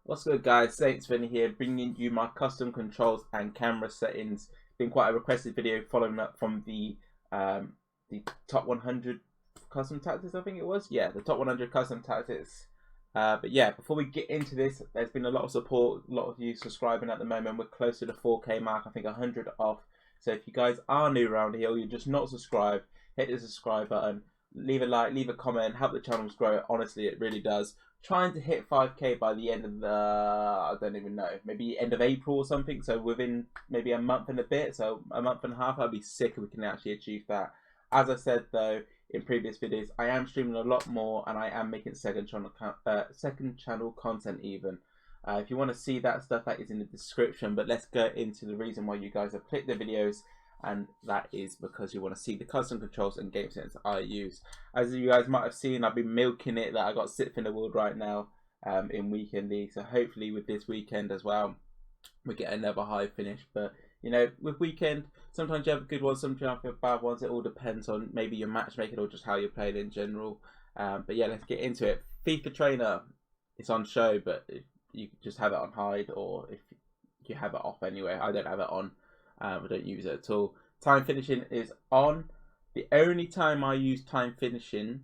What's good, guys? Saints Venny here, bringing you my custom controls and camera settings. Been quite a requested video following up from the top 100 custom tactics, I think it was. Yeah, the top 100 custom tactics. But yeah, before we get into this, there's been a lot of support, a lot of you subscribing at the moment. We're close to the 4K mark, I think 100 off. So if you guys are new around here or you're just not subscribed, hit the subscribe button, leave a like, leave a comment, help the channels grow. Honestly, it really does. Trying to hit 5K by the end of the, I don't even know, maybe end of April or something. So within maybe a month and a bit, so a month and a half, I'd be sick if we can actually achieve that. As I said though in previous videos, I am streaming a lot more and I am making second channel content even. If you want to see that stuff, that is in the description. But let's go into the reason why you guys have clicked the videos, and that is because you want to see the custom controls and game settings I use. As you guys might have seen, I've been milking it that I got 6th in the world right now in weekend league. So hopefully with this weekend as well, we get another high finish. But you know, with weekend, sometimes you have good ones, sometimes you have bad ones. It all depends on maybe your matchmaking or just how you're playing in general. But yeah, let's get into it. FIFA Trainer, it's on show, but you can just have it on hide, or if you have it off anyway. I don't have it on. I don't use it at all. Time finishing is on. The only time I use time finishing,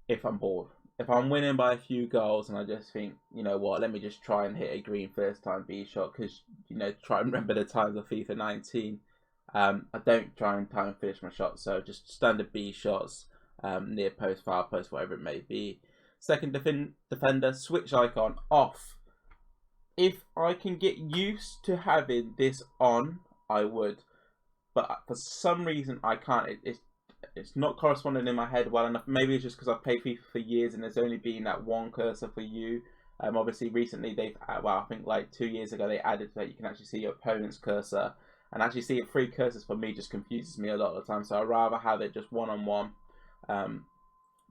if I'm bored. If I'm winning by a few goals and I just think, you know what, let me just try and hit a green first time B shot, because, you know, try and remember the times of FIFA 19. I don't try and time finish my shots, so just standard B shots, near post, far post, whatever it may be. Second defender, switch icon off. If I can get used to having this on, I would. But for some reason, I can't. It's not corresponding in my head well enough. Maybe it's just because I've played FIFA for years and there's only been that one cursor for you. Obviously, recently they've, well, I think like 2 years ago they added that you can actually see your opponent's cursor. And actually seeing 3 cursors for me just confuses me a lot of the time. So I'd rather have it just one-on-one.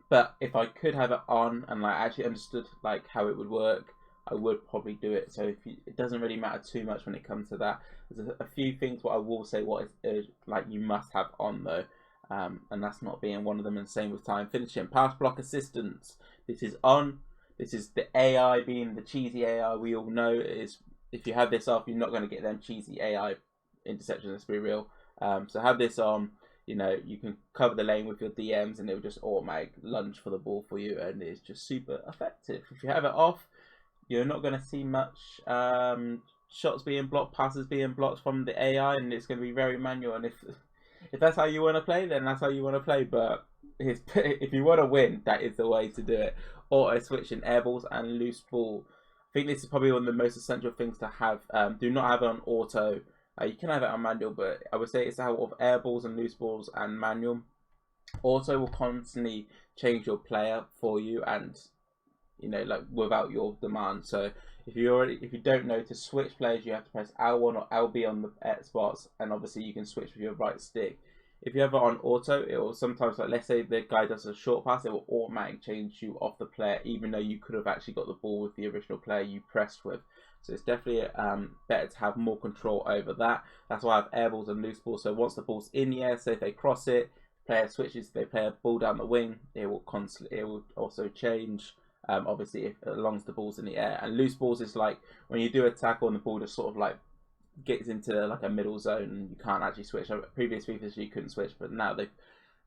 But if I could have it on and like actually understood like how it would work, I would probably do it. So it doesn't really matter too much when it comes to that. There's a few things what I will say what is like you must have on though, and that's not being one of them. And same with time finishing. Pass block assistance. This is on. This is the AI being the cheesy AI. We all know is if you have this off, you're not going to get them cheesy AI interceptions. Let's be real. So have this on. You know, you can cover the lane with your DMs and it will just automatic lunge for the ball for you, and it's just super effective. If you have it off, you're not going to see much shots being blocked, passes being blocked from the AI, and it's going to be very manual. And if that's how you want to play, then that's how you want to play. But if you want to win, that is the way to do it. Auto switching air balls and loose ball. I think this is probably one of the most essential things to have. Do not have it on auto. You can have it on manual, but I would say it's out of air balls and loose balls and manual. Auto will constantly change your player for you, and you know, like without your demand. So if you don't know to switch players, you have to press L1 or LB on the Xbox, and obviously you can switch with your right stick. If you have it on auto, it will sometimes, like let's say the guy does a short pass, it will automatically change you off the player, even though you could have actually got the ball with the original player you pressed with. So it's definitely better to have more control over that. That's why I have air balls and loose balls. So once the ball's in the air, say if they cross it, player switches, they play a ball down the wing, it will also change. Obviously, if as long as the ball's in the air. And loose balls is like when you do a tackle and the ball just sort of like gets into like a middle zone and you can't actually switch. Previous FIFAs you couldn't switch, but now they've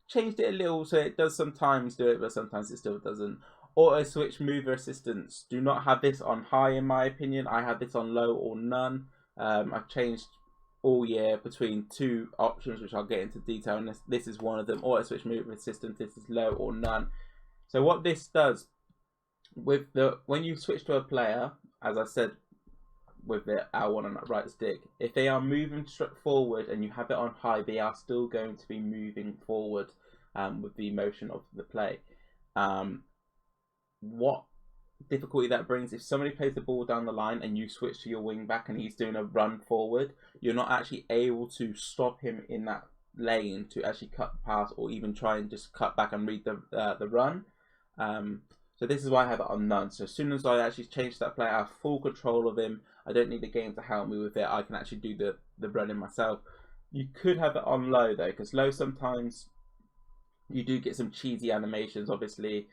changed it a little, so it does sometimes do it, but sometimes it still doesn't. Auto switch mover assistance. Do not have this on high in my opinion. I have this on low or none. I've changed all year between 2 options, which I'll get into detail, and this is one of them. Auto switch mover assistance. This is low or none. So what this does with when you switch to a player, as I said with the L1 on that right stick, if they are moving straight forward and you have it on high, they are still going to be moving forward with the motion of the play. What difficulty that brings, if somebody plays the ball down the line and you switch to your wing back and he's doing a run forward, you're not actually able to stop him in that lane to actually cut the pass or even try and just cut back and read the run. So this is why I have it on none. So as soon as I actually change that player, I have full control of him. I don't need the game to help me with it. I can actually do the running myself. You could have it on low though, because low sometimes you do get some cheesy animations. Obviously,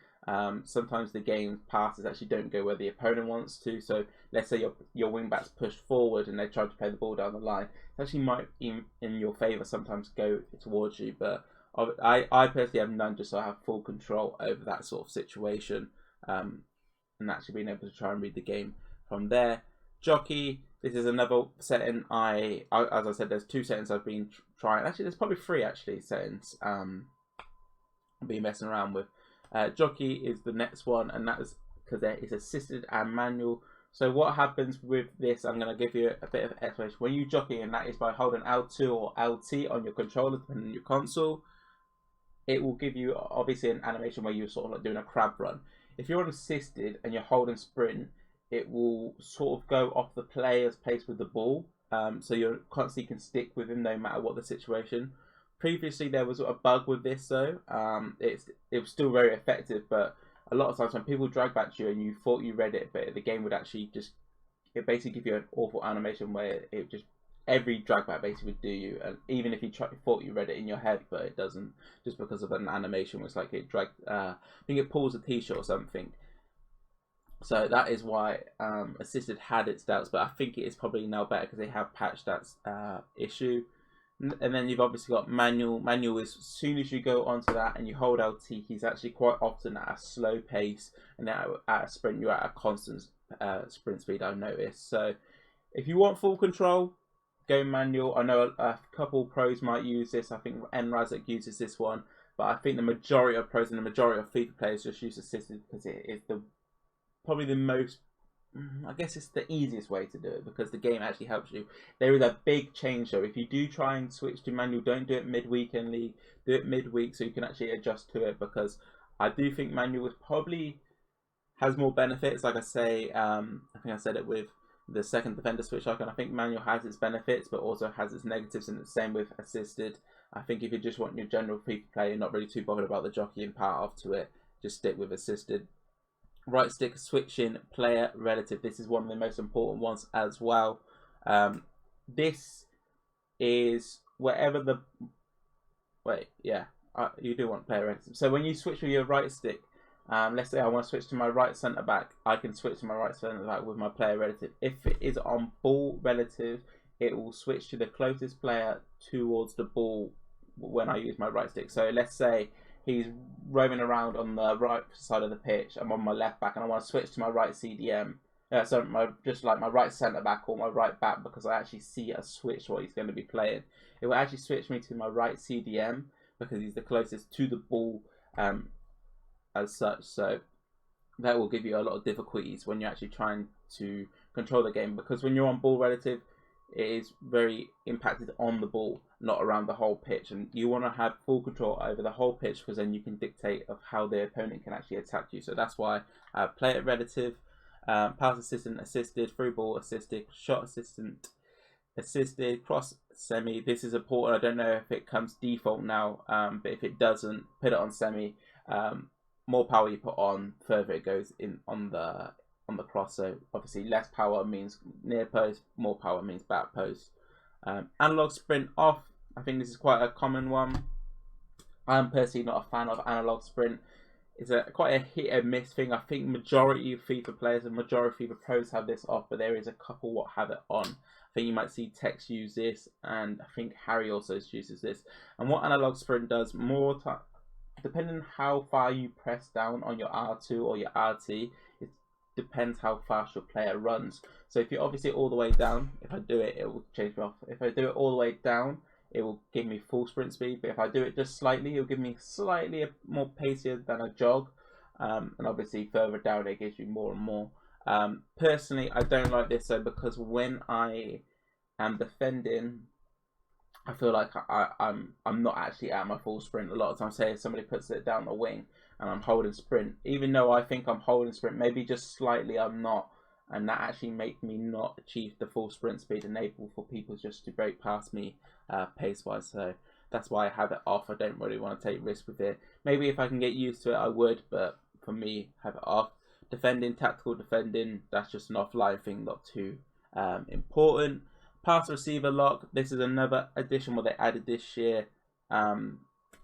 Sometimes the game passes actually don't go where the opponent wants to. So let's say your wing backs push forward and they try to play the ball down the line. It actually might, in your favour, sometimes go towards you. But I personally have none, just so I have full control over that sort of situation, and actually being able to try and read the game from there. Jockey, this is another setting. As I said, there's 2 settings I've been trying. Actually, there's probably 3 settings I've been messing around with. Jockey is the next one, and that is because there is assisted and manual. So what happens with this, I'm going to give you a bit of explanation. When you jockey, and that is by holding L2 or LT on your controller, depending on your console, it will give you obviously an animation where you're sort of like doing a crab run. If you're on assisted and you're holding sprint, it will sort of go off the player's pace with the ball, so you constantly can stick with him no matter what the situation. Previously, there was a bug with this, though. It was still very effective, but a lot of times when people drag back you and you thought you read it, but the game would actually it basically give you an awful animation where it just, every drag back basically would do you, and even if you thought you read it in your head, but it doesn't, just because of an animation. It's like it dragged, I think it pulls a t-shirt or something. So that is why assisted had its doubts, but I think it is probably now better because they have patched that issue. And then you've obviously got manual. Manual is as soon as you go onto that and you hold LT, he's actually quite often at a slow pace, and at a sprint you're at a constant sprint speed, I've noticed. So if you want full control, go manual. I know a couple pros might use this. I think Razak uses this one, but I think the majority of pros and the majority of FIFA players just use assisted because it is probably the most, I guess it's the easiest way to do it because the game actually helps you. There is a big change though. If you do try and switch to manual, don't do it midweek only. Do it midweek so you can actually adjust to it, because I do think manual probably has more benefits. Like I say, I think I said it with the second defender switch icon. I think manual has its benefits but also has its negatives, and the same with assisted. I think if you just want your general FIFA play, you're not really too bothered about the jockeying part of to it, just stick with assisted. Right stick switching, player relative. This is one of the most important ones as well. This is wherever the you do want player relative. So when you switch with your right stick, let's say I want to switch to my right centre back, I can switch to my right centre back with my player relative. If it is on ball relative, it will switch to the closest player towards the ball when I use my right stick. So let's say he's roaming around on the right side of the pitch. I'm on my left back and I want to switch to my right CDM. So just like my right centre back or my right back, because I actually see a switch what he's going to be playing. It will actually switch me to my right CDM because he's the closest to the ball as such. So that will give you a lot of difficulties when you're actually trying to control the game, because when you're on ball relative, it is very impacted on the ball, not around the whole pitch, and you want to have full control over the whole pitch because then you can dictate of how the opponent can actually attack you. So that's why player relative, pass assistant assisted, through ball assisted, shot assistant assisted, cross semi. This is important. I don't know if it comes default now, but if it doesn't, put it on semi. More power you put on, further it goes in on the cross. So obviously less power means near post, more power means back post. Analog sprint off. I think this is quite a common one. I'm personally not a fan of analog sprint. It's quite a hit and miss thing. I think majority of FIFA players and majority of FIFA pros have this off, but there is a couple what have it on. I think you might see Tex use this, and I think Harry also uses this. And what analog sprint does, more time, depending on how far you press down on your R2 or your RT, it depends how fast your player runs. So if you're obviously all the way down, if I do it, it will change me off. If I do it all the way down, it will give me full sprint speed. But if I do it just slightly, it will give me slightly more pacier than a jog. And obviously further down, it gives you more and more. Personally, I don't like this though, because when I am defending, I feel like I'm not actually at my full sprint. A lot of times, say if somebody puts it down the wing and I'm holding sprint, even though I think I'm holding sprint, maybe just slightly I'm not, and that actually makes me not achieve the full sprint speed, enable for people just to break past me pace wise. So that's why I have it off. I don't really want to take risks with it. Maybe if I can get used to it, I would, but for me, have it off. Defending, tactical defending, that's just an offline thing, not too important. Pass receiver lock. This is another addition what they added this year.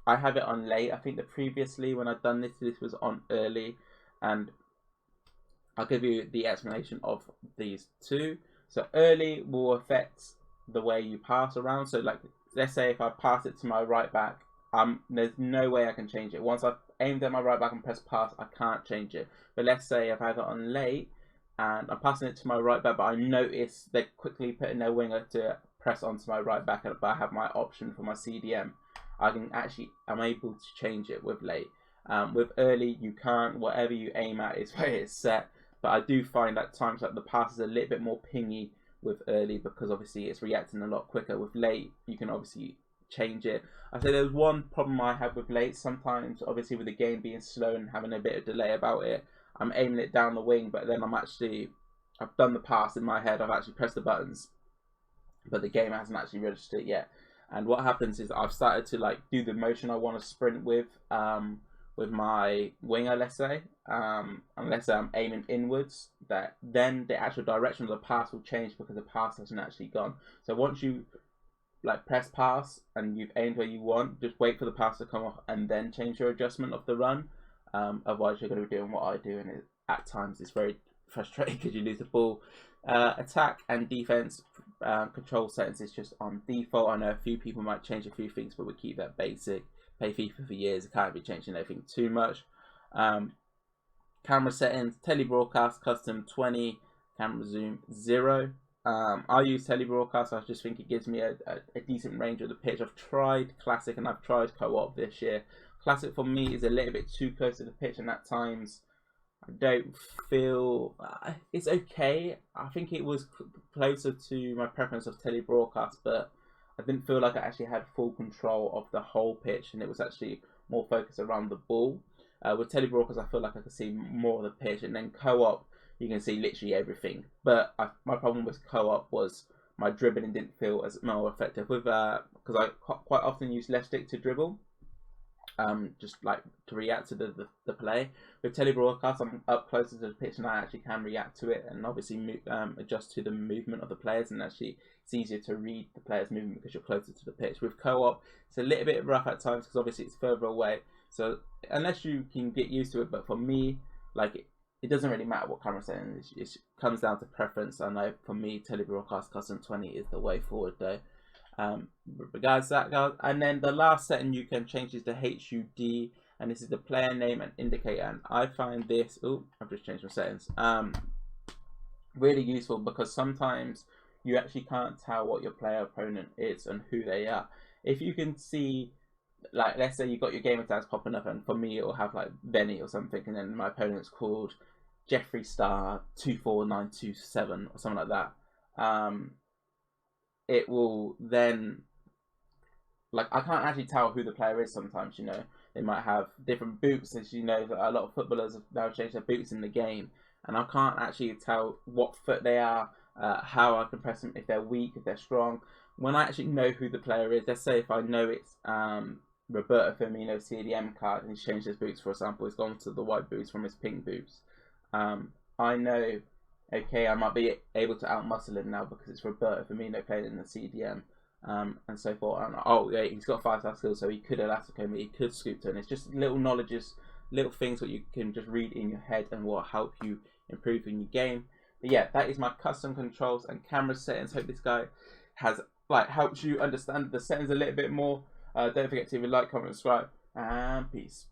I have it on late. I think that previously when I've done this was on early, and I'll give you the explanation of these two. So early will affect the way you pass around. So like, let's say if I pass it to my right back, there's no way I can change it. Once I've aimed at my right back and pressed pass, I can't change it. But let's say if I have it on late and I'm passing it to my right back, but I notice they're quickly putting their winger to press onto my right back, but I have my option for my CDM, I'm able to change it with late. With early, you can't. Whatever you aim at is where it's set. But I do find at times that the pass is a little bit more pingy with early, because obviously it's reacting a lot quicker. With late, you can obviously change it. I say there's one problem I have with late. Sometimes, obviously, with the game being slow and having a bit of delay about it, I'm aiming it down the wing, but then I've done the pass in my head. I've actually pressed the buttons, but the game hasn't actually registered it yet. And what happens is I've started to like do the motion I want to sprint with my winger, let's say, unless I'm aiming inwards, that then the actual direction of the pass will change because the pass hasn't actually gone. So once you like press pass and you've aimed where you want, just wait for the pass to come off and then change your adjustment of the run. Otherwise you're going to be doing what I do, and at times it's very frustrating because you lose the ball. Attack and defense control settings is just on default. I know a few people might change a few things, but we keep that basic. Play FIFA for years, it can't be changing anything too much. Camera settings, telebroadcast custom 20, camera zoom 0. I use telebroadcast. I just think it gives me a decent range of the pitch. I've tried classic and I've tried co-op this year. Classic for me is a little bit too close to the pitch, and at times I don't feel it's okay. I think it was closer to my preference of telebroadcast, but I didn't feel like I actually had full control of the whole pitch, and it was actually more focused around the ball. With telebroadcast, I feel like I could see more of the pitch, and then co-op, you can see literally everything. But my problem with co-op was my dribbling didn't feel as more effective with because I quite often use left stick to dribble. Just like to react to the play. With telebroadcast, I'm up closer to the pitch and I actually can react to it and obviously adjust to the movement of the players, and actually it's easier to read the players' movement because you're closer to the pitch. With co-op, it's a little bit rough at times because obviously it's further away, so unless you can get used to it, but for me, like it doesn't really matter what camera setting it comes down to preference. I know for me, telebroadcast custom 20 is the way forward though. Regards that, guys. And then the last setting you can change is the HUD, and this is the player name and indicator. And I find this, I've just changed my settings, really useful because sometimes you actually can't tell what your player opponent is and who they are. If you can see, like, let's say you got your gamer tags popping up, and for me it will have like Venny or something, and then my opponent's called Jeffrey Star 24927 or something like that. It will then, like, I can't actually tell who the player is sometimes, you know. They might have different boots, as you know, a lot of footballers have now changed their boots in the game, and I can't actually tell what foot they are, how I can press them, if they're weak, if they're strong. When I actually know who the player is, let's say if I know it's Roberto Firmino CDM card and he's changed his boots, for example, he's gone to the white boots from his pink boots, I know, okay, I might be able to outmuscle him now because it's Roberto Firmino playing in the CDM, and so forth. And oh yeah, he's got 5-star skills, so he could elasticome, he could scoop turn. It's just little knowledges, little things that you can just read in your head and will help you improve in your game. But yeah, that is my custom controls and camera settings. Hope this guy has helped you understand the settings a little bit more. Don't forget to like, comment, subscribe, and peace.